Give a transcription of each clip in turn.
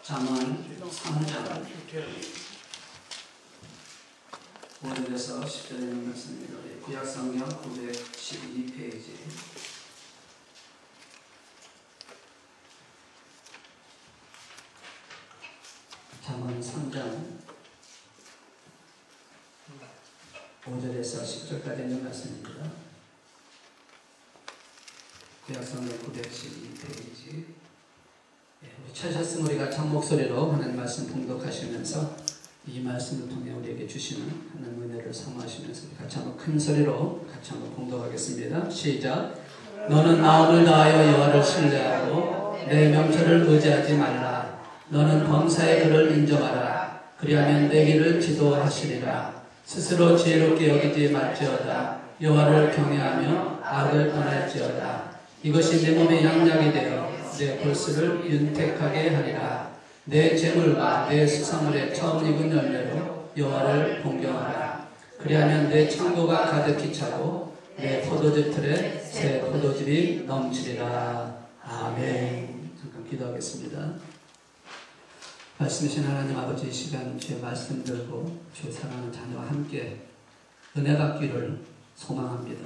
잠언 3장 5절에서 10절에 있는 말씀입니다. 구약성경 912페이지. 잠언 3장 5절에서 10절까지 있는 말씀입니다. 구약성경 912페이지. 찾았으면 우리가 참 목소리로 하나님 말씀 봉독하시면서 이 말씀을 통해 우리에게 주시는 하나님 은혜를 사모하시면서 같이 한번 큰 소리로 같이 한번 봉독하겠습니다. 시작. 너는 마음을 다하여 여호와를 신뢰하고 내 명철을 의지하지 말라. 너는 범사의 그를 인정하라. 그리하면 내 길을 지도하시리라. 스스로 지혜롭게 여기지 말지어다. 여호와를 경외하며 악을 떠날지어다. 이것이 내 몸의 양약이 되어 내 골수를 윤택하게 하리라. 내 재물과 내 수산물의 처음 익은 열매로 여호와를 공경하라. 그리하면 내 창고가 가득히 차고 내 포도즙 틀에 새 포도즙이 넘치리라. 아멘. 잠깐 기도하겠습니다. 말씀이신 하나님 아버지, 이 시간 주의 말씀 들고 주의 사랑하는 자녀와 함께 은혜 받기를 소망합니다.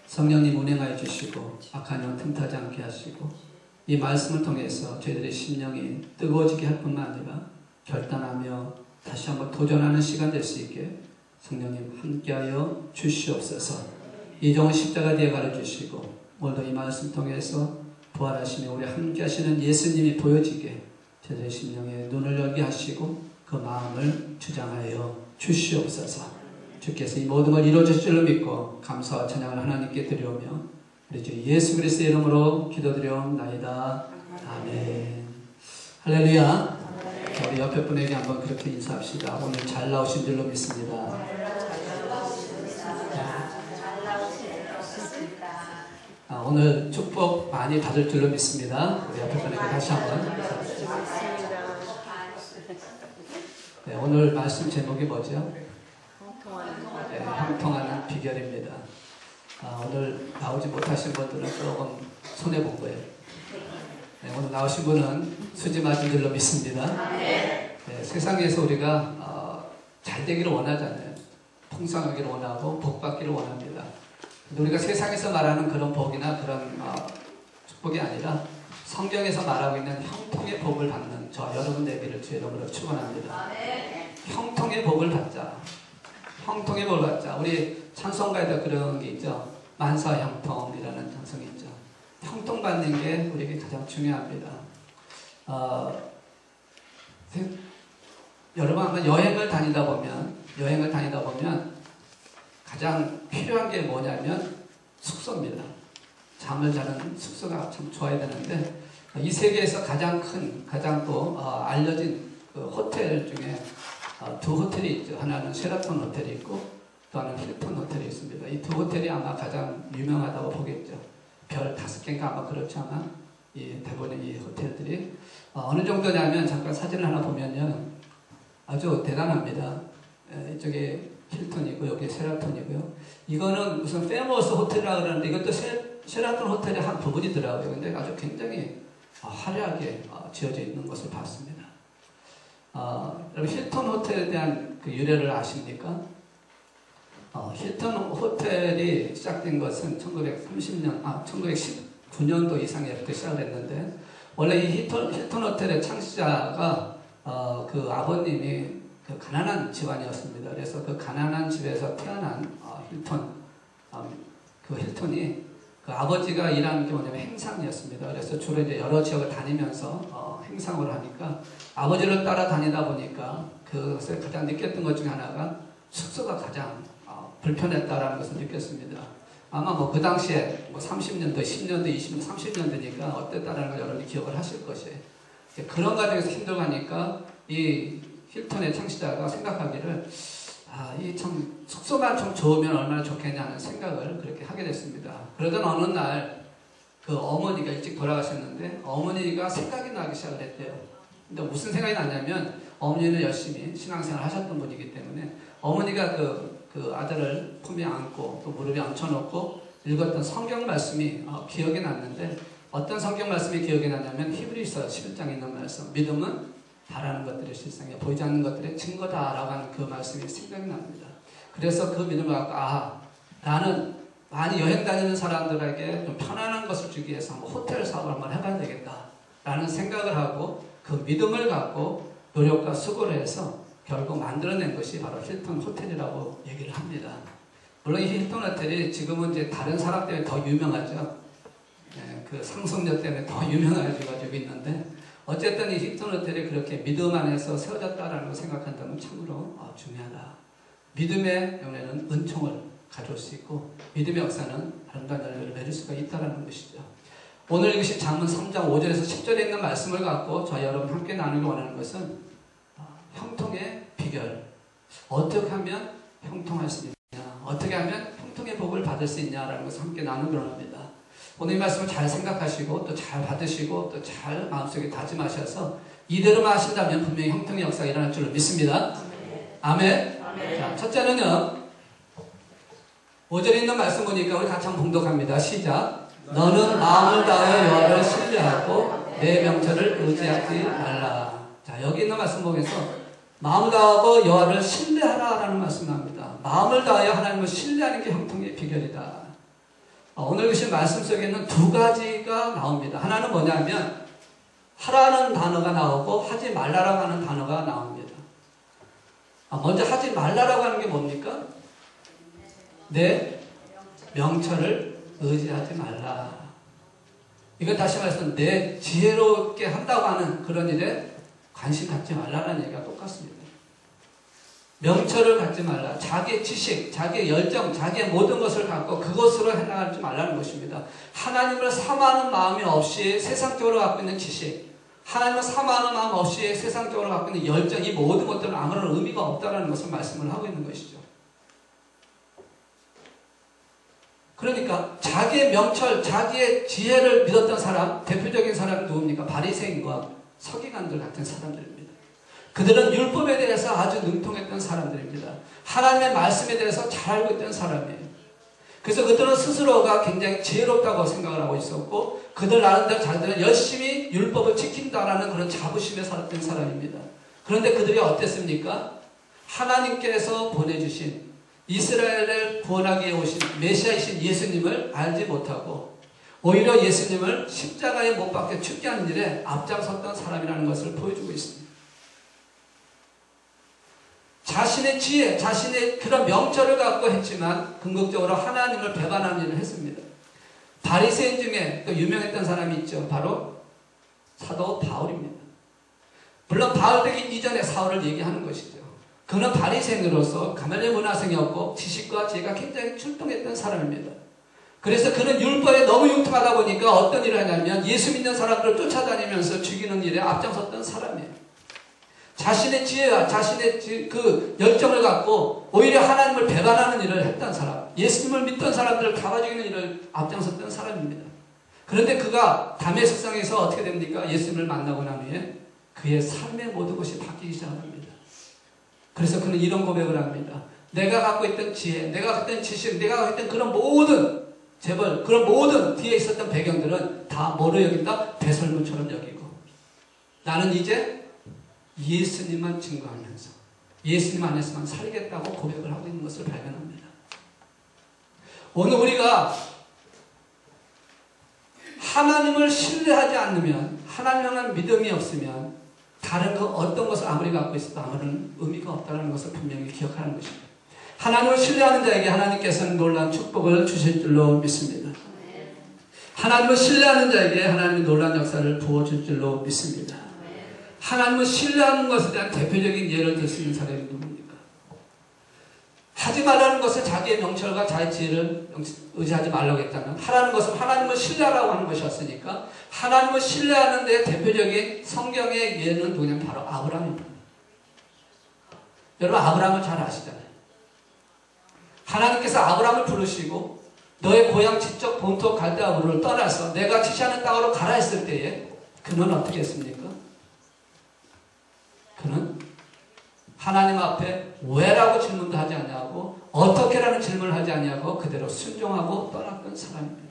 성령님 운행하여 주시고 악한 영 틈타지 않게 하시고 이 말씀을 통해서 저희들의 심령이 뜨거워지게 할 뿐만 아니라 결단하며 다시 한번 도전하는 시간 될 수 있게 성령님 함께하여 주시옵소서. 이종의 십자가 뒤에 가르치시고 오늘도 이 말씀 통해서 부활하시며 우리 함께 하시는 예수님이 보여지게 저희들의 심령에 눈을 열게 하시고 그 마음을 주장하여 주시옵소서. 주께서 이 모든 걸 이루어주실 줄로 믿고 감사와 찬양을 하나님께 드리오며 우리 주 예수 그리스도의 이름으로 기도드리옵나이다. 아멘. 할렐루야. 우리 옆에 분에게 한번 그렇게 인사합시다. 오늘 잘 나오신 줄로 믿습니다. 오늘 축복 많이 받을 줄로 믿습니다. 우리 옆에 분에게 다시 한번. 네, 오늘 말씀 제목이 뭐죠? 네, 형통하는 비결입니다. 오늘 나오지 못하신 분들은 조금 손해본 거예요. 네, 오늘 나오신 분은 수지 맞은 줄로 믿습니다. 네, 세상에서 우리가 잘 되기를 원하잖아요. 풍성하기를 원하고 복 받기를 원합니다. 근데 우리가 세상에서 말하는 그런 복이나 그런 축복이 아니라 성경에서 말하고 있는 형통의 복을 받는 저 여러분 되기를 주의 이름으로 축원합니다. 형통의 복을 받자. 형통의 복을 받자. 우리 찬송가에도 그런 게 있죠. 만사형통이라는 찬송이 있죠. 형통받는 게 우리에게 가장 중요합니다. 여러분 한번 여행을 다니다 보면 가장 필요한 게 뭐냐면 숙소입니다. 잠을 자는 숙소가 참 좋아야 되는데 이 세계에서 가장 큰, 가장 또 알려진 그 호텔 중에 두 호텔이 있죠. 하나는 셰라톤 호텔이 있고 또 하나는 힐튼 호텔이 있습니다. 이 두 호텔이 아마 가장 유명하다고 보겠죠. 별 5개인가 아마 그렇지 않아? 이 대부분의 이 호텔들이 어느 정도냐면 잠깐 사진을 하나 보면요. 아주 대단합니다. 이쪽에 힐튼이고 여기 셰라톤이고요. 이거는 무슨 페머스 호텔이라고 그러는데 이것도 셰라톤 호텔의 한 부분이더라고요. 근데 아주 굉장히 화려하게 지어져 있는 것을 봤습니다. 여러분 힐튼 호텔에 대한 그 유래를 아십니까? 힐튼 호텔이 시작된 것은 1919년도 이상에부터 시작을 했는데 원래 이 힐튼 호텔의 창시자가 그 아버님이 그 가난한 집안이었습니다. 그래서 그 가난한 집에서 태어난 힐튼, 그 힐튼이 그 아버지가 일하는 게 뭐냐면 행상이었습니다. 그래서 주로 이제 여러 지역을 다니면서 행상을 하니까 아버지를 따라다니다 보니까 그것을 가장 느꼈던 것 중에 하나가 숙소가 가장 불편했다라는 것을 느꼈습니다. 아마 뭐 그 당시에 뭐 30년도, 10년도, 20년도, 30년도니까 어땠다라는 걸 여러분이 기억을 하실 것이에요. 그런 과정에서 힘들어하니까 이 힐튼의 창시자가 생각하기를 이 참 숙소만 좀 좋으면 얼마나 좋겠냐는 생각을 그렇게 하게 됐습니다. 그러던 어느 날 그 어머니가 일찍 돌아가셨는데 어머니가 생각이 나기 시작을 했대요. 근데 무슨 생각이 나냐면 어머니는 열심히 신앙생활 하셨던 분이기 때문에 어머니가 그 아들을 품에 안고 또 무릎에 얹혀놓고 읽었던 성경 말씀이 기억이 났는데 어떤 성경 말씀이 기억이 나냐면 히브리서 11장에 있는 말씀. 믿음은 바라는 것들의 실상이야. 보이지 않는 것들의 증거다라고 하는 그 말씀이 생각이 납니다. 그래서 그 믿음을 갖고 나는 많이 여행 다니는 사람들에게 좀 편안한 것을 주기 위해서 한번 호텔 사업을 한번 해봐야 되겠다 라는 생각을 하고 그 믿음을 갖고 노력과 수고를 해서 결국 만들어낸 것이 바로 힐튼 호텔이라고 얘기를 합니다. 물론 이 힐튼 호텔이 지금은 이제 다른 사람 때문에 더 유명하죠. 그 상속녀 때문에 더 유명해지고 있는데 어쨌든 이 힐튼 호텔이 그렇게 믿음 안에서 세워졌다라는 걸 생각한다면 참으로 중요하다. 믿음의 연애는 은총을 가져올 수 있고 믿음의 역사는 아름다운 열매를 맺을 수가 있다는 것이죠. 오늘 이것이 잠언 3장 5절에서 10절에 있는 말씀을 갖고 저희 여러분 함께 나누기 원하는 것은 형통의 비결. 어떻게 하면 형통할 수 있냐, 어떻게 하면 형통의 복을 받을 수 있냐라는 것을 함께 나누기 원합니다. 오늘 이 말씀을 잘 생각하시고 또 잘 받으시고 또 잘 마음속에 다짐하셔서 이대로만 하신다면 분명히 형통의 역사가 일어날 줄로 믿습니다. 아멘. 아멘. 자, 첫째는요, 5절에 있는 말씀 보니까 우리 같이 한번 봉독합니다. 시작. 너는 마음을 다하여 여호와를 신뢰하고 내 명철을 의지하지 말라. 자, 여기 있는 말씀 보면서 마음을 다하고 여호와를 신뢰하라라는 말씀을 합니다. 마음을 다하여 하나님을 신뢰하는 게 형통의 비결이다. 오늘 주신 말씀 속에는 두 가지가 나옵니다. 하나는 뭐냐면 하라는 단어가 나오고 하지 말라라고 하는 단어가 나옵니다. 먼저 하지 말라라고 하는 게 뭡니까? 내 명철을 의지하지 말라. 이건 다시 말해서 내 지혜롭게 한다고 하는 그런 일에 관심 갖지 말라는 얘기가 똑같습니다. 명철을 갖지 말라. 자기의 지식, 자기의 열정, 자기의 모든 것을 갖고 그것으로 해나가지 말라는 것입니다. 하나님을 사모하는 마음이 없이 세상적으로 갖고 있는 지식, 하나님을 사모하는 마음 없이 세상적으로 갖고 있는 열정, 이 모든 것들은 아무런 의미가 없다는 것을 말씀을 하고 있는 것이죠. 그러니까 자기의 명철, 자기의 지혜를 믿었던 사람, 대표적인 사람이 누굽니까? 바리새인과 서기관들 같은 사람들입니다. 그들은 율법에 대해서 아주 능통했던 사람들입니다. 하나님의 말씀에 대해서 잘 알고 있던 사람이에요. 그래서 그들은 스스로가 굉장히 지혜롭다고 생각을 하고 있었고 그들 나름대로 자기들은 열심히 율법을 지킨다라는 그런 자부심에 살았던 사람입니다. 그런데 그들이 어땠습니까? 하나님께서 보내주신 이스라엘을 구원하기 위해 오신 메시아이신 예수님을 알지 못하고 오히려 예수님을 십자가에 못 박혀 죽게 하는 일에 앞장섰던 사람이라는 것을 보여주고 있습니다. 자신의 지혜, 자신의 그런 명철을 갖고 했지만 궁극적으로 하나님을 배반하는 일을 했습니다. 바리새인 중에 또 유명했던 사람이 있죠. 바로 사도 바울입니다. 물론 바울 되기 이전에 사울을 얘기하는 것이죠. 그는 바리새인으로서 가멜리엘 문화생이었고 지식과 지혜가 굉장히 출중했던 사람입니다. 그래서 그는 율법에 너무 융통하다 보니까 어떤 일을 하냐면 예수 믿는 사람들을 쫓아다니면서 죽이는 일에 앞장섰던 사람이에요. 자신의 지혜와 자신의 그 열정을 갖고 오히려 하나님을 배반하는 일을 했던 사람, 예수님을 믿던 사람들을 잡아 죽이는 일을 앞장섰던 사람입니다. 그런데 그가 다메섹성에서 어떻게 됩니까? 예수님을 만나고 난 후에 그의 삶의 모든 것이 바뀌기 시작합니다. 그래서 그는 이런 고백을 합니다. 내가 갖고 있던 지혜, 내가 갖고 있던 지식, 내가 갖고 있던 그런 모든 재벌, 그런 모든 뒤에 있었던 배경들은 다 뭐로 여긴다? 배설물처럼 여기고 나는 이제 예수님만 증거하면서 예수님 안에서만 살겠다고 고백을 하고 있는 것을 발견합니다. 오늘 우리가 하나님을 신뢰하지 않으면, 하나님을 믿음이 없으면 다른 거 어떤 것을 아무리 갖고 있어도 아무런 의미가 없다는 것을 분명히 기억하는 것입니다. 하나님을 신뢰하는 자에게 하나님께서는 놀라운 축복을 주실 줄로 믿습니다. 하나님을 신뢰하는 자에게 하나님의 놀라운 역사를 부어줄 줄로 믿습니다. 하나님을 신뢰하는 것에 대한 대표적인 예를 들 수 있는 사람이 누굽니까? 하지 말라는 것을 자기의 명철과 자기 지혜를 의지하지 말라고 했다면 하라는 것은 하나님을 신뢰하라고 하는 것이었으니까 하나님을 신뢰하는 데 대표적인 성경의 예는 누구냐면 바로 아브라함입니다. 여러분 아브라함을 잘 아시잖아요. 하나님께서 아브라함을 부르시고 너의 고향 지적 본토 갈대아 우르를 떠나서 내가 지시하는 땅으로 가라 했을 때에 그는 어떻게 했습니까? 그는 하나님 앞에 왜라고 질문도 하지 아니하고 어떻게라는 질문을 하지 아니하고 그대로 순종하고 떠났던 사람입니다.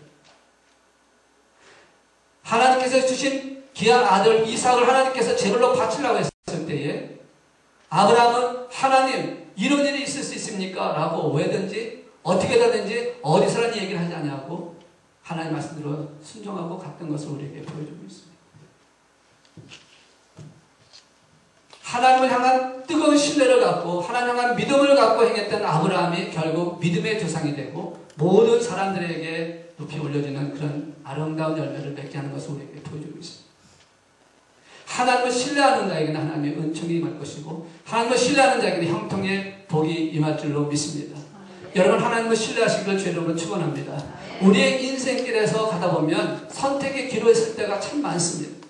하나님께서 주신 귀한 아들 이삭을 하나님께서 제물로 바치려고 했을 때에 아브라함은 하나님 이런 일이 있을 수 있습니까? 라고 왜든지 어떻게 되든지 어디서라는 얘기를 하지 않냐고 하나님 말씀대로 순종하고 갔던 것을 우리에게 보여주고 있습니다. 하나님을 향한 뜨거운 신뢰를 갖고 하나님 향한 믿음을 갖고 행했던 아브라함이 결국 믿음의 조상이 되고 모든 사람들에게 높이 올려지는 그런 아름다운 열매를 맺게 하는 것을 우리에게 보여주고 있습니다. 하나님을 신뢰하는 자에게는 하나님의 은총이 임할 것이고 하나님을 신뢰하는 자에게는 형통의 복이 임할 줄로 믿습니다. 여러분 하나님을 신뢰하시기를 주의 이름으로 축원합니다. 우리의 인생길에서 가다 보면 선택의 기로에 설 때가 참 많습니다.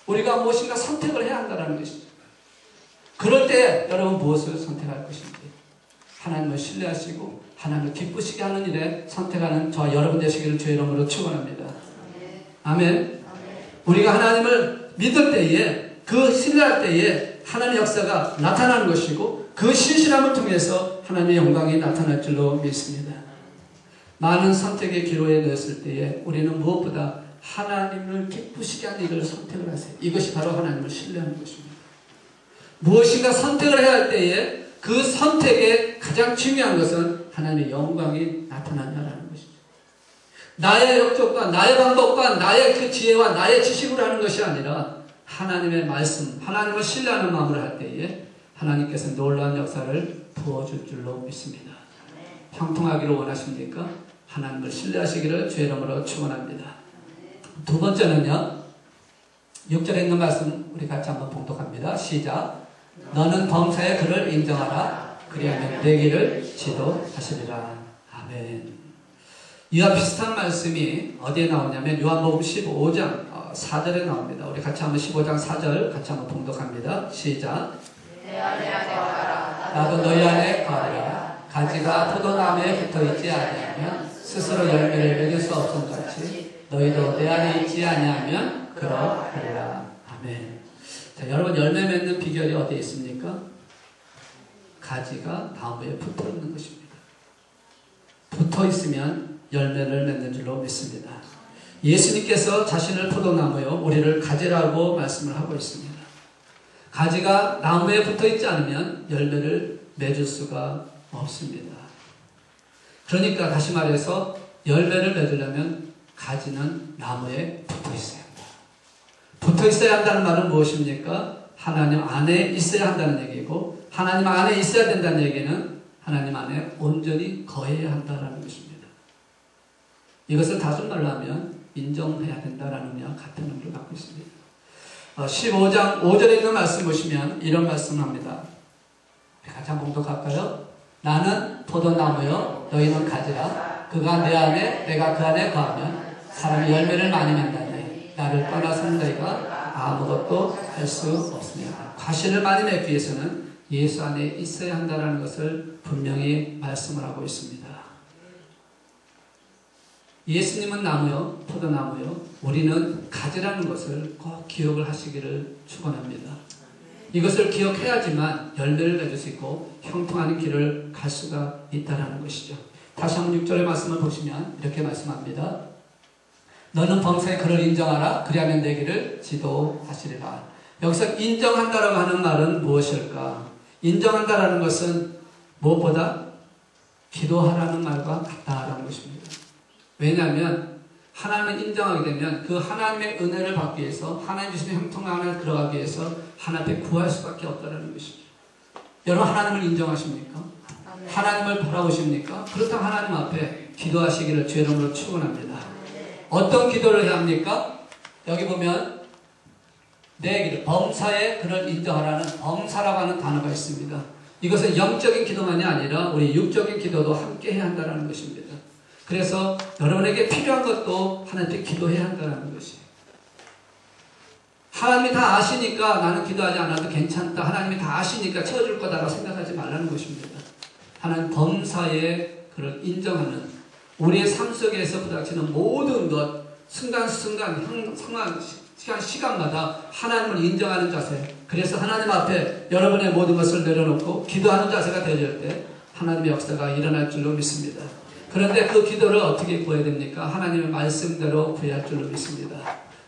우리가 무엇인가 선택을 해야 한다는 것이죠. 그럴 때 여러분 무엇을 선택할 것인지 하나님을 신뢰하시고 하나님을 기쁘시게 하는 일에 선택하는 저와 여러분 되시기를 주의 이름으로 축원합니다. 아멘. 우리가 하나님을 믿을 때에 그 신뢰할 때에 하나님의 역사가 나타나는 것이고 그 신실함을 통해서 하나님의 영광이 나타날 줄로 믿습니다. 많은 선택의 기로에 놓였을 때에 우리는 무엇보다 하나님을 기쁘시게 하는 일을 선택을 하세요. 이것이 바로 하나님을 신뢰하는 것입니다. 무엇인가 선택을 해야 할 때에 그 선택의 가장 중요한 것은 하나님의 영광이 나타난다는 것이죠. 나의 역적과 나의 방법과 나의 그 지혜와 나의 지식으로 하는 것이 아니라 하나님의 말씀, 하나님을 신뢰하는 마음으로 할 때에 하나님께서 놀라운 역사를 부어줄 줄로 믿습니다. 형통하기를 원하십니까? 하나님을 신뢰하시기를 주의 이름으로 축원합니다. 두 번째는요. 6절에 있는 말씀 우리 같이 한번 봉독합니다. 시작. 너는 범사에 그를 인정하라. 그리하면 내 길을 지도하시리라. 아멘. 이와 비슷한 말씀이 어디에 나오냐면 요한복음 15장 4절에 나옵니다. 우리 같이 한번 15장 4절 같이 한번 봉독합니다. 시작. 내 안에 거하라. 나도 너희 안에 거하리라. 가지가 포도나무에 붙어있지 아니하면 스스로 열매를 맺을 수 없음 같이 너희도 내 안에 있지 아니하면 그러하리라. 아멘. 자, 여러분 열매 맺는 비결이 어디에 있습니까? 가지가 나무에 붙어 있는 것입니다. 붙어 있으면 열매를 맺는 줄로 믿습니다. 예수님께서 자신을 포도나무요 우리를 가지라고 말씀을 하고 있습니다. 가지가 나무에 붙어 있지 않으면 열매를 맺을 수가 없습니다. 그러니까 다시 말해서 열매를 맺으려면 가지는 나무에 붙어 있어야 합니다. 붙어 있어야 한다는 말은 무엇입니까? 하나님 안에 있어야 한다는 얘기고 하나님 안에 있어야 된다는 얘기는 하나님 안에 온전히 거해야 한다는 것입니다. 이것을 다른 말로 하면 인정해야 된다는 의미와 같은 의미를 갖고 있습니다. 15장 5절에 있는 말씀 보시면 이런 말씀을 합니다. 같이 한번 봉독할까요? 나는 포도나무요 너희는 가지라. 그가 내 안에 내가 그 안에 거하면 사람이 열매를 많이 맺나니 나를 떠나서는 너희가 아무것도 할 수 없습니다. 과실을 많이 맺기 위해서는 예수 안에 있어야 한다는 것을 분명히 말씀을 하고 있습니다. 예수님은 나무요, 포도나무요, 우리는 가지라는 것을 꼭 기억을 하시기를 축원합니다. 이것을 기억해야지만 열매를 맺을 수 있고 형통하는 길을 갈 수가 있다는 것이죠. 다시 한번 6절의 말씀을 보시면 이렇게 말씀합니다. 너는 범사에 그를 인정하라. 그리하면 내 길을 지도하시리라. 여기서 인정한다라고 하는 말은 무엇일까? 인정한다라는 것은 무엇보다 기도하라는 말과 같다라는 것입니다. 왜냐하면 하나님을 인정하게 되면 그 하나님의 은혜를 받기 위해서 하나님 주시는 형통함을 들어가기 위해서 하나님 앞에 구할 수밖에 없다는 것이죠. 여러분 하나님을 인정하십니까? 아멘. 하나님을 바라보십니까? 그렇다면 하나님 앞에 기도하시기를 주의 이름으로 축원합니다. 어떤 기도를 해야 합니까? 여기 보면 내 길을 범사에 그를 인정하라는 범사라고 하는 단어가 있습니다. 이것은 영적인 기도만이 아니라 우리 육적인 기도도 함께 해야 한다는 것입니다. 그래서 여러분에게 필요한 것도 하나님께 기도해야 한다는 것이에요. 하나님이 다 아시니까 나는 기도하지 않아도 괜찮다. 하나님이 다 아시니까 채워줄 거다라고 생각하지 말라는 것입니다. 하나님 범사에 그를 인정하는 우리의 삶 속에서 부닥치는 모든 것 순간순간 상황 시간마다 하나님을 인정하는 자세. 그래서 하나님 앞에 여러분의 모든 것을 내려놓고 기도하는 자세가 되어질 때 하나님의 역사가 일어날 줄로 믿습니다. 그런데 그 기도를 어떻게 구해야 됩니까? 하나님의 말씀대로 구해야 할 줄로 믿습니다.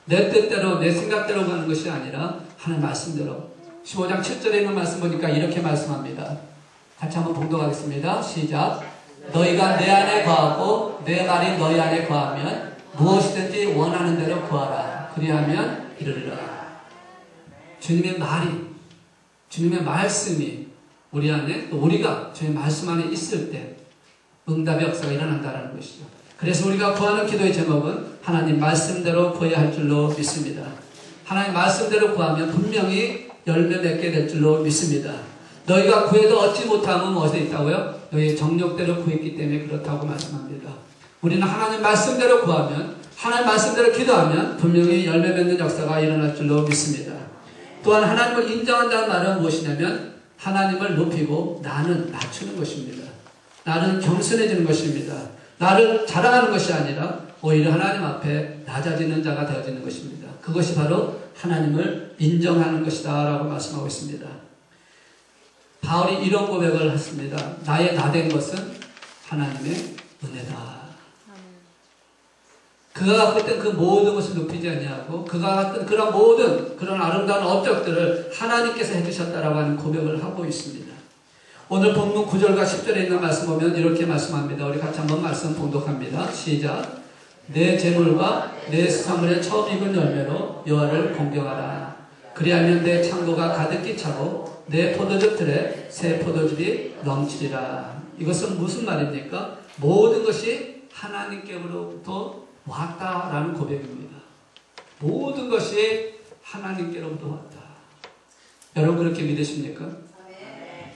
내 뜻대로 내 생각대로 가는 것이 아니라 하나님 말씀대로. 15장 7절에 있는 말씀 보니까 이렇게 말씀합니다. 같이 한번 봉독하겠습니다. 시작. 너희가 내 안에 거하고 내 말이 너희 안에 거하면 무엇이든지 원하는 대로 구하라. 그리하면 이르리라. 주님의 말이, 주님의 말씀이 우리 안에, 또 우리가 주님의 말씀 안에 있을 때 응답의 역사가 일어난다는 것이죠. 그래서 우리가 구하는 기도의 제목은 하나님 말씀대로 구해야 할 줄로 믿습니다. 하나님 말씀대로 구하면 분명히 열매 맺게 될 줄로 믿습니다. 너희가 구해도 얻지 못하면 무엇에 있다고요? 너희의 정욕대로 구했기 때문에 그렇다고 말씀합니다. 우리는 하나님 말씀대로 구하면, 하나님 말씀대로 기도하면 분명히 열매 맺는 역사가 일어날 줄로 믿습니다. 또한 하나님을 인정한다는 말은 무엇이냐면 하나님을 높이고 나는 낮추는 것입니다. 나는 겸손해지는 것입니다. 나를 자랑하는 것이 아니라 오히려 하나님 앞에 낮아지는 자가 되어지는 것입니다. 그것이 바로 하나님을 인정하는 것이다 라고 말씀하고 있습니다. 바울이 이런 고백을 했습니다. 나의 나된 것은 하나님의 은혜다. 그가 갖고 있던 그 모든 것을 높이지 않냐고, 그가 갖던 그런 모든 그런 아름다운 업적들을 하나님께서 해주셨다라고 하는 고백을 하고 있습니다. 오늘 본문 9절과 10절에 있는 말씀 보면 이렇게 말씀합니다. 우리 같이 한번 말씀 봉독합니다. 시작. 내 재물과 내 수산물의 처음 익은 열매로 여호와를 공경하라. 그리하면 내 창고가 가득히 차고 내 포도즙 틀에 새 포도즙이 넘치리라. 이것은 무슨 말입니까? 모든 것이 하나님께로부터 왔다라는 고백입니다. 모든 것이 하나님께로부터 왔다. 여러분 그렇게 믿으십니까?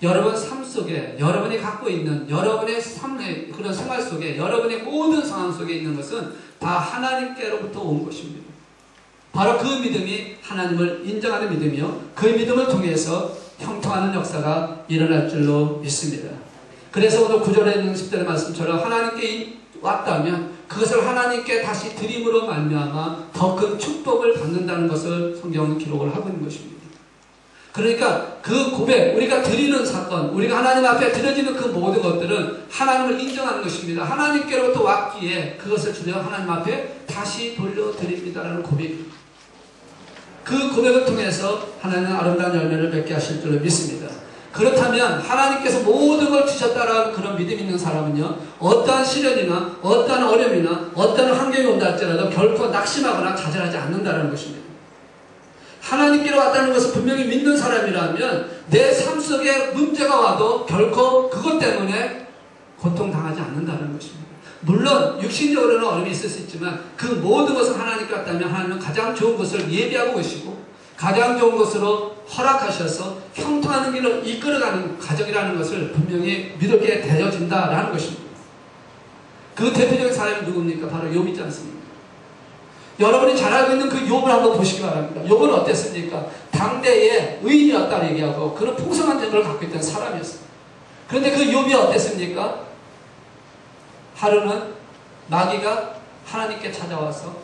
여러분 삶 속에, 여러분이 갖고 있는 여러분의 삶의 그런 생활 속에, 여러분의 모든 상황 속에 있는 것은 다 하나님께로부터 온 것입니다. 바로 그 믿음이 하나님을 인정하는 믿음이요, 그 믿음을 통해서 형통하는 역사가 일어날 줄로 믿습니다. 그래서 오늘 9절에 있는 10절의 말씀처럼 하나님께 왔다면 그것을 하나님께 다시 드림으로 말미암아 더 큰 축복을 받는다는 것을 성경은 기록을 하고 있는 것입니다. 그러니까 그 고백, 우리가 드리는 사건, 우리가 하나님 앞에 드려지는 그 모든 것들은 하나님을 인정하는 것입니다. 하나님께로부터 왔기에 그것을 주려 하나님 앞에 다시 돌려드립니다라는 고백입니다. 그 고백을 통해서 하나님은 아름다운 열매를 맺게 하실 줄로 믿습니다. 그렇다면 하나님께서 모든 걸 주셨다라는 그런 믿음이 있는 사람은요, 어떠한 시련이나 어떠한 어려움이나 어떠한 환경이 온다 할지라도 결코 낙심하거나 좌절하지 않는다는 것입니다. 하나님께로 왔다는 것을 분명히 믿는 사람이라면 내 삶 속에 문제가 와도 결코 그것 때문에 고통당하지 않는다는 것입니다. 물론 육신적으로는 어려움이 있을 수 있지만 그 모든 것을 하나님께 왔다면 하나님은 가장 좋은 것을 예비하고 계시고 가장 좋은 것으로 허락하셔서 형통하는 길을 이끌어가는 가정이라는 것을 분명히 믿게 되어진다라는 것입니다. 그 대표적인 사람이 누굽니까? 바로 욥이지 않습니까? 여러분이 잘 알고 있는 그 욥을 한번 보시기 바랍니다. 욥은 어땠습니까? 당대의 의인이었다고 얘기하고 그런 풍성한 재물을 갖고 있던 사람이었습니다. 그런데 그 욥이 어땠습니까? 하루는 마귀가 하나님께 찾아와서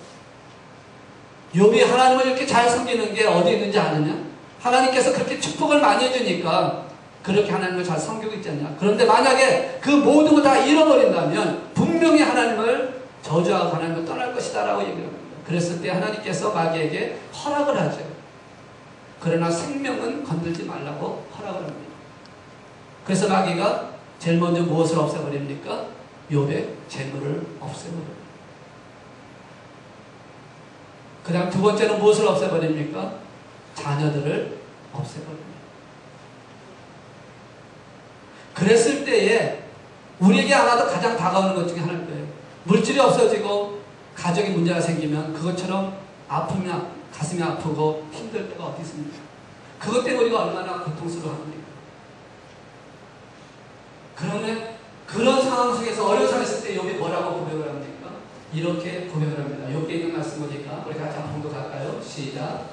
욥이 하나님을 이렇게 잘 섬기는 게 어디 있는지 아느냐? 하나님께서 그렇게 축복을 많이 해주니까 그렇게 하나님을 잘 섬기고 있지 않냐? 그런데 만약에 그 모든 걸 다 잃어버린다면 분명히 하나님을 저주하고 하나님을 떠날 것이다 라고 얘기를 합니다. 그랬을 때 하나님께서 마귀에게 허락을 하죠. 그러나 생명은 건들지 말라고 허락을 합니다. 그래서 마귀가 제일 먼저 무엇을 없애버립니까? 욥의 재물을 없애버립니다. 그 다음 두 번째는 무엇을 없애버립니까? 자녀들을 없애버립니다. 그랬을 때에 우리에게 아마도 가장 다가오는 것 중에 하나일 거예요. 물질이 없어지고 가정에 문제가 생기면 그것처럼 아프면 가슴이 아프고 힘들 때가 어디 있습니까? 그것 때문에 우리가 얼마나 고통스러워합니까? 그러면 그런 상황 속에서 어려운 상황이 있을 때 욥이 뭐라고 고백을 합니까? 이렇게 고백을 합니다. 욥기에 있는 말씀 보니까 우리 같이 한번 봉독할까요? 시작.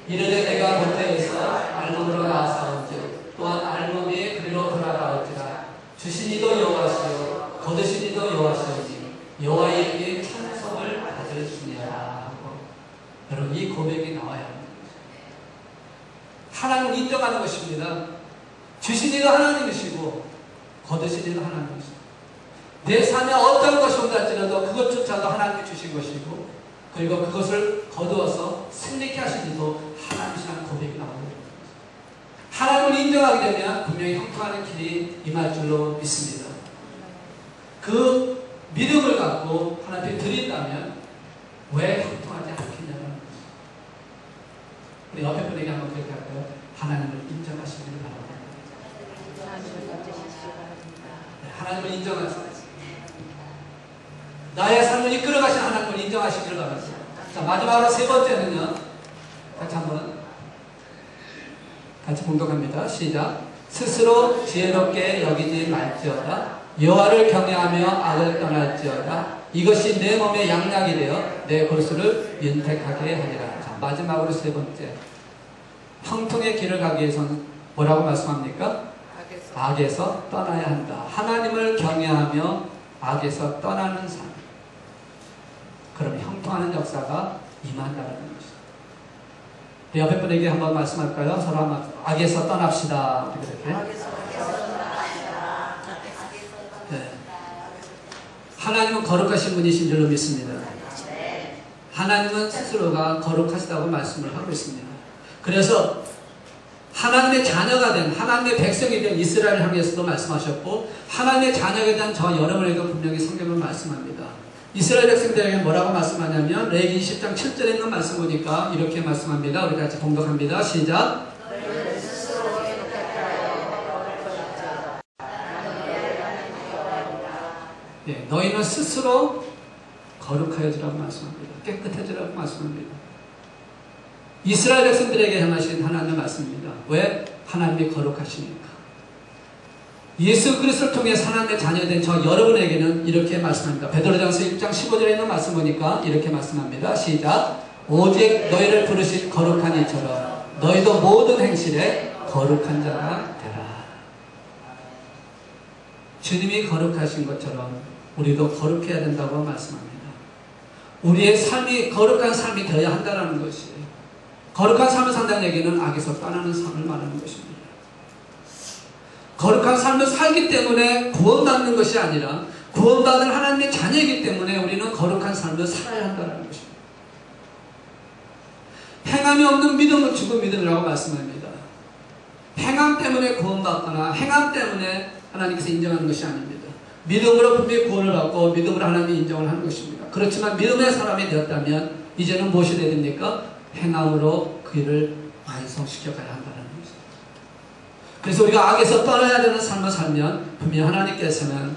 이르되 내가 본때에서 알몸으로 나아사온즉 또한 알몸이 그리로 돌아가올지라 주신 이도 여호와시요 거두신 이도 여호와시오니 여호와에게 찬송을 받으시니라. 여러분 이 고백이 나와야 합니다. 하나님을 인정하는 것입니다. 주신 이도 하나님이시고 거두신 이도 하나님이시고 내 삶에 어떤 것이 온달지라도 그것조차도 하나님이 주신 것이고, 그리고 그것을 거두어서 승리케 하시기도 하나님이시라는 고백이 나오고, 하나님을 인정하게 되면 분명히 형통하는 길이 임할 줄로 믿습니다. 그 믿음을 갖고 하나님께 드린다면 왜 형통하지 않겠냐는 거죠. 우리 옆에 분에게 한번 그렇게 할까요? 하나님을 인정하시기를 바랍니다. 하나님을 인정하세요. 나의 삶을 이끌어가신 하나님을 인정하시기를 바랍니다. 자, 마지막으로 세 번째는요. 같이 봉독합니다. 시작. 스스로 지혜롭게 여기지 말지어다. 여호와를 경외하며 악을 떠날지어다. 이것이 내 몸의 양약이 되어 내 골수를 윤택하게 하리라. 자, 마지막으로 세 번째. 형통의 길을 가기 위해서는 뭐라고 말씀합니까? 악에서 떠나야 한다. 하나님을 경외하며 악에서 떠나는 삶. 그럼 형통하는 역사가 임한다는 것이죠. 옆에 분에게 한번 말씀할까요? 서로 한번 악에서 떠납시다. 이렇게. 네. 하나님은 거룩하신 분이신 줄로 믿습니다. 하나님은 스스로가 거룩하시다고 말씀을 하고 있습니다. 그래서 하나님의 자녀가 된, 하나님의 백성이 된 이스라엘을 향해서도 말씀하셨고, 하나님의 자녀에 대한 저 여러분에게도 분명히 성경은 말씀합니다. 이스라엘 백성들에게 뭐라고 말씀하냐면 레위기 10장 7절에 있는 말씀 보니까 이렇게 말씀합니다. 우리 같이 봉독합니다. 시작. 네, 너희는 스스로 거룩하여지라고 말씀합니다. 깨끗해지라고 말씀합니다. 이스라엘 백성들에게 향하신 하나님의 말씀입니다. 왜? 하나님이 거룩하시니까. 예수 그리스도를 통해 하나님의 자녀된 저 여러분에게는 이렇게 말씀합니다. 베드로전서 1장 15절에 있는 말씀 보니까 이렇게 말씀합니다. 시작. 오직 너희를 부르신 거룩한 이처럼 너희도 모든 행실에 거룩한 자가 되라. 주님이 거룩하신 것처럼 우리도 거룩해야 된다고 말씀합니다. 우리의 삶이 거룩한 삶이 되어야 한다는 것이, 거룩한 삶을 산다는 얘기는 악에서 떠나는 삶을 말하는 것입니다. 거룩한 삶을 살기 때문에 구원받는 것이 아니라 구원받은 하나님의 자녀이기 때문에 우리는 거룩한 삶을 살아야 한다는 것입니다. 행함이 없는 믿음은 죽은 믿음이라고 말씀합니다. 행함 때문에 구원받거나 행함 때문에 하나님께서 인정하는 것이 아닙니다. 믿음으로 분명히 구원을 받고 믿음으로 하나님이 인정을 하는 것입니다. 그렇지만 믿음의 사람이 되었다면 이제는 무엇이 되야 됩니까? 행함으로 그 일을 완성시켜 가야 한다는 것입니다. 그래서 우리가 악에서 떠나야 되는 삶을 살면 분명 하나님께서는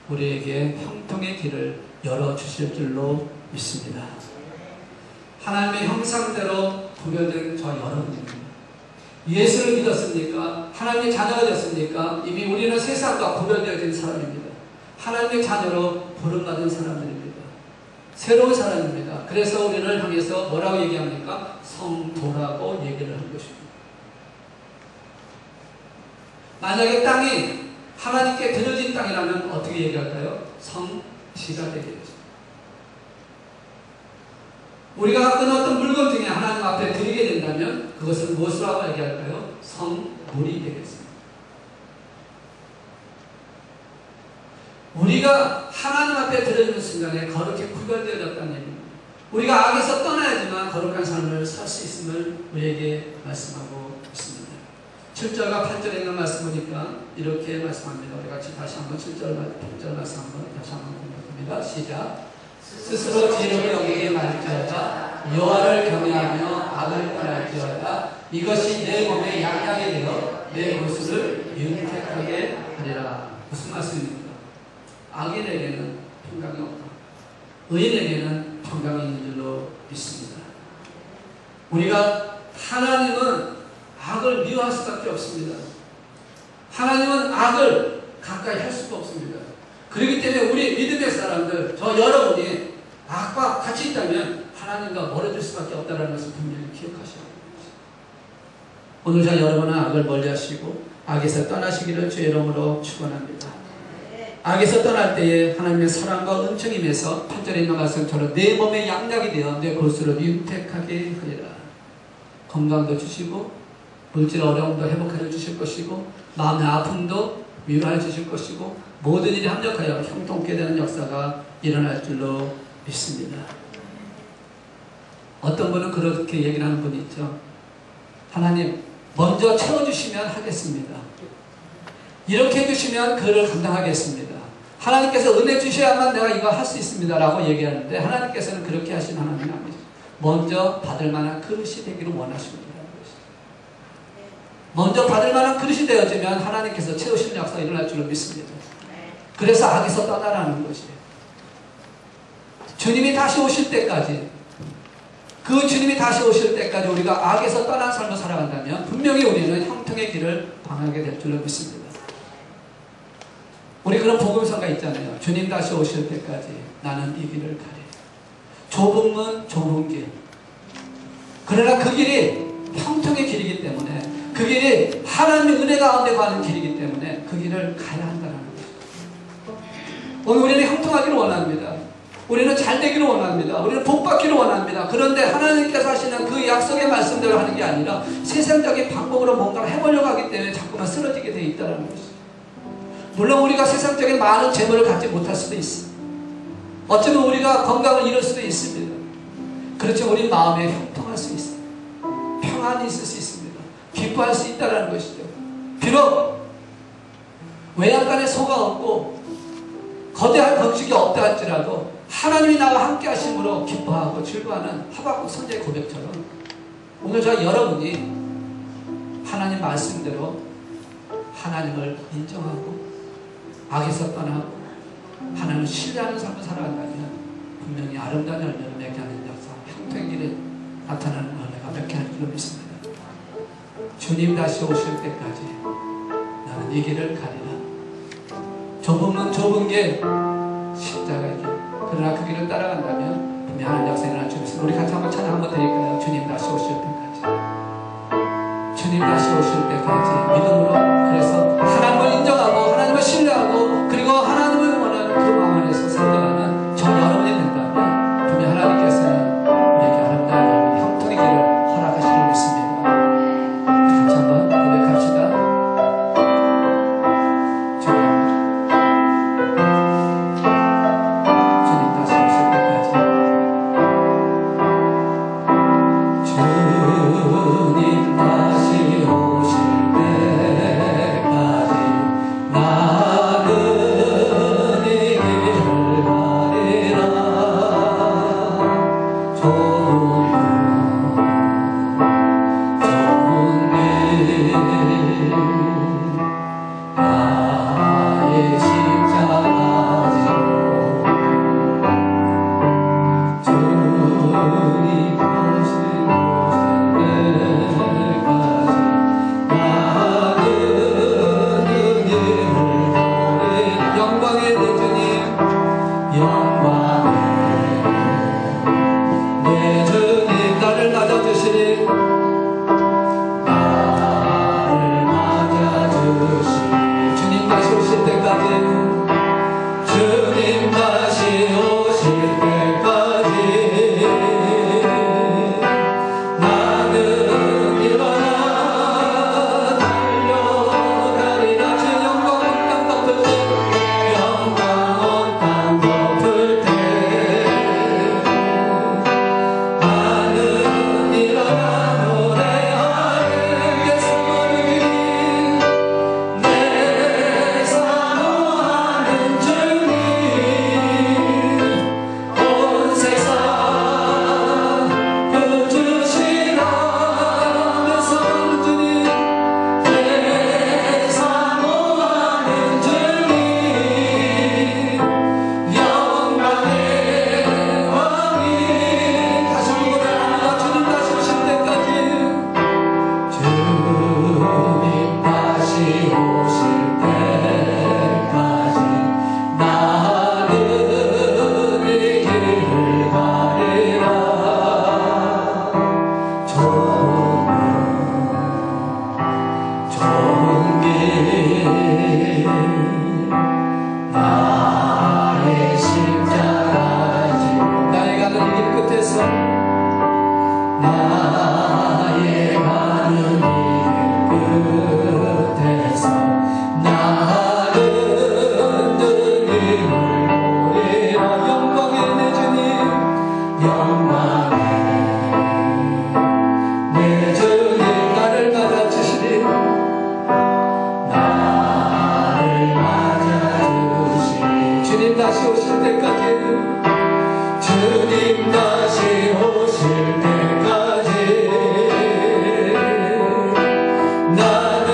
우리에게 형통의 길을 열어주실 줄로 믿습니다. 하나님의 형상대로 구별된 저 여러분입니다. 예수를 믿었습니까? 하나님의 자녀가 되었습니까? 이미 우리는 세상과 구별되어진 사람입니다. 하나님의 자녀로 부름받은 사람들입니다. 새로운 사람입니다. 그래서 우리를 향해서 뭐라고 얘기합니까? 성도라고 얘기를 한 것입니다. 만약에 땅이 하나님께 드려진 땅이라면 어떻게 얘기할까요? 성지가 되겠죠. 우리가 어떤 물건 중에 하나님 앞에 드리게 된다면 그것은 무엇이라고 얘기할까요? 성물이 되겠습니다. 우리가 하나님 앞에 드려지는 순간에 거룩히 구별되어졌다는 얘기입니다. 우리가 악에서 떠나야지만 거룩한 삶을 살 수 있음을 우리에게 말씀하고 있습니다. 7절과 8절에 있는 말씀 보니까 이렇게 말씀합니다. 우리 같이 다시 한번 7절 말씀 한번 다시 한번 공부합니다. 시작. 스스로 지혜롭게 여기게 말지어다. 여호와를 경외하며 악을 떠날지어다. 이것이 내 몸의 약하게 되어 내 모습을 윤택하게 하리라. 무슨 말씀입니까? 악인에게는 평강이 없다. 의인에게는 평강이 있는 줄로 믿습니다. 우리가 하나님은 악을 미워할 수밖에 없습니다. 하나님은 악을 가까이 할 수가 없습니다. 그렇기 때문에 우리 믿음의 사람들, 저 여러분이 악과 같이 있다면 하나님과 멀어질 수밖에 없다는 것을 분명히 기억하셔야 합니다. 오늘 저 여러분은 악을 멀리하시고 악에서 떠나시기를 주의 이름으로 축원합니다. 악에서 떠날 때에 하나님의 사랑과 은총이 임해서 8절에 있는 말씀처럼 내 몸의 양약이 되어 내 골수를 윤택하게 하리라. 건강도 주시고 물질 어려움도 회복해 주실 것이고 마음의 아픔도 위로해 주실 것이고 모든 일이 합력하여 형통케 되는 역사가 일어날 줄로 믿습니다. 어떤 분은 그렇게 얘기를 하는 분이 있죠. 하나님 먼저 채워주시면 하겠습니다. 이렇게 해주시면 그를 감당하겠습니다. 하나님께서 은혜 주셔야만 내가 이거 할 수 있습니다 라고 얘기하는데 하나님께서는 그렇게 하신 하나님이 아니죠. 먼저 받을 만한 그릇이 되기를 원하십니다. 먼저 받을 만한 그릇이 되어지면 하나님께서 채우시는 역사가 일어날 줄로 믿습니다. 그래서 악에서 떠나라는 것이에요. 주님이 다시 오실 때까지, 그 주님이 다시 오실 때까지 우리가 악에서 떠난 삶을 살아간다면 분명히 우리는 형통의 길을 방하게 될 줄로 믿습니다. 우리 그런 복음서가 있잖아요. 주님 다시 오실 때까지 나는 이 길을 가리. 좁은 문, 좁은 길. 그러나 그 길이 형통의 길이기 때문에, 그 길이 하나님의 은혜 가운데 가는 길이기 때문에 그 길을 가야 한다는 것입니다. 오늘 우리는 형통하기를 원합니다. 우리는 잘 되기를 원합니다. 우리는 복 받기를 원합니다. 그런데 하나님께서 하시는 그 약속의 말씀대로 하는 게 아니라 세상적인 방법으로 뭔가를 해보려고 하기 때문에 자꾸만 쓰러지게 되어 있다는 것입니다. 물론 우리가 세상적인 많은 재물을 갖지 못할 수도 있습니다. 어쩌면 우리가 건강을 잃을 수도 있습니다. 그렇지만 우리 마음에 형통할 수 있습니다. 평안이 있을 수 있습니다. 기뻐할 수 있다는 것이죠. 비록 외양간에 소가 없고 거대한 건축이 없다 할지라도 하나님이 나와 함께 하심으로 기뻐하고 즐거워하는 하박국 선지의 고백처럼 오늘 저 여러분이 하나님 말씀대로 하나님을 인정하고 악에서 떠나고 하나님을 신뢰하는 삶을 살아간다면 분명히 아름다운 열매를 맺게 하는 역사, 형통의 길에 나타나는 은혜가 맺게 할 줄로 믿습니다. 주님 다시 오실 때까지 나는 이 길을 가리라. 좁은 문, 좁은 길, 십자가의 길. 그러나 그 길을 따라간다면 분명히 하나님 역사에 일어날 줄로 믿습니다. 우리 같이 한번 찬양 한번 드릴까요? 주님 다시 오실 때까지. 주님 다시 오실 때까지 믿음으로, 그래서 하나님을 인정하고 하나님을 신뢰하고 그리고 하나님을 응원하는 그 마음 안에서 살아가는 저 여러분이 된다면 분명히 하나님께서는 우리에게 아름다운 형통의 길을 허락하실 줄 믿습니다. 같이 한번 고백합시다. 주님 다시 오실 때까지, 주님 다시 오실 때까지 다시 오실 때까지 주님 다시 오실 때까지 나는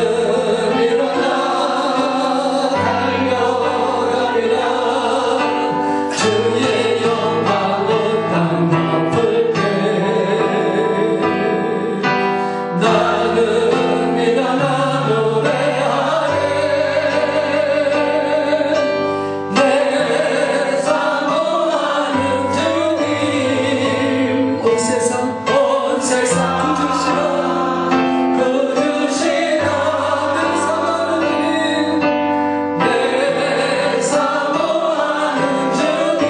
일어나 달려가리라. 주의 영광은 땅 덮을 때 나는 일어나 노래하네. 내 사모하는 주님 온 세상 구주시라 내 사모하는 내 사모하는 주님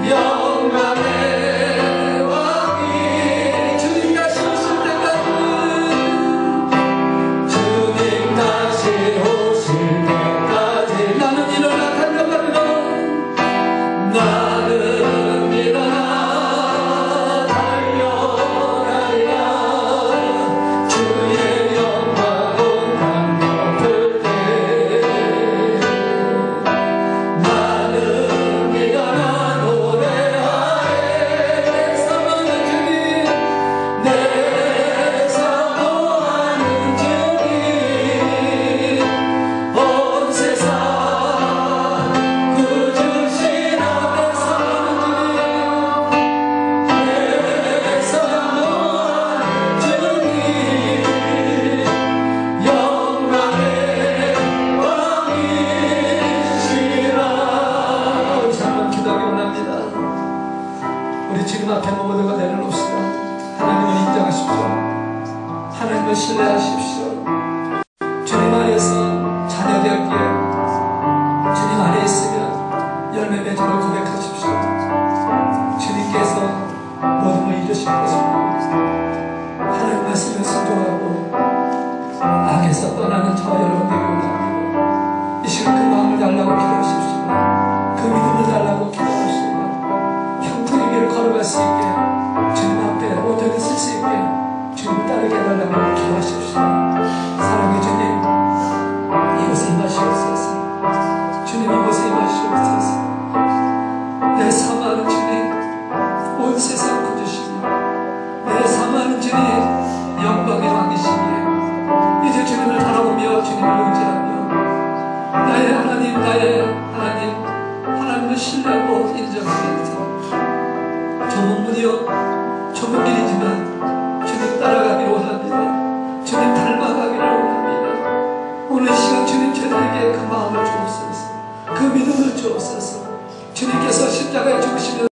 영광의 왕이 주님 다시 오실 때까지 주님 다시 오실 때까지 나는 일어나 달려가리라. 나는 일어나 달려가리라. 주의 영광은 땅 덮을 때 나는 일어나 노래하네. 내 사모하는 주님 내 사모하는 주님 온 세상 구주시라. 내 사모하는 주님 영광의 왕이시라. 우리 한번 기도하기 원합니다. 우리 주님 앞에 모두가 내려놓읍시다. 하나님을 인정하십시오. 하나님을 신뢰하십시오. 주님 안에서 자녀되었기에 주님 안에 있으면 열매 맺음을 고백하십시오. 주님께서 모든 걸 이루실 것입니다. 하나님 말씀을 순종하고 악에서 떠나는 저 여러분에게 원합니다. 이 시간 그 마음을 달라고 기도하십시오. 그 믿음을 달라고 기도하십시오. 형통의 길을 걸어갈 수 있게 주님 앞에 온전히 쓸 수 있게 주님 따르게 해달라고 기도하십시오. 사랑의 주님 이곳에 임하시옵소서. 주님 이곳에 임하시옵소서. 내 사모하는 주님 온 세상 구주시며 내 사모하는 주님 영광의 왕이시기에 이제 주님을 바라보며 주님을 의지하며 나의 하나님 하나님을 신뢰하고 인정하면서 좁은 문이요 좁은 길이지만 주님 따라가기를 원합니다. 주님 닮아가기를 원합니다. 오늘 이 시간 주님 저들에게 그 마음을 주옵소서. 그 믿음을 주옵소서. 주님께서 십자가에 죽으신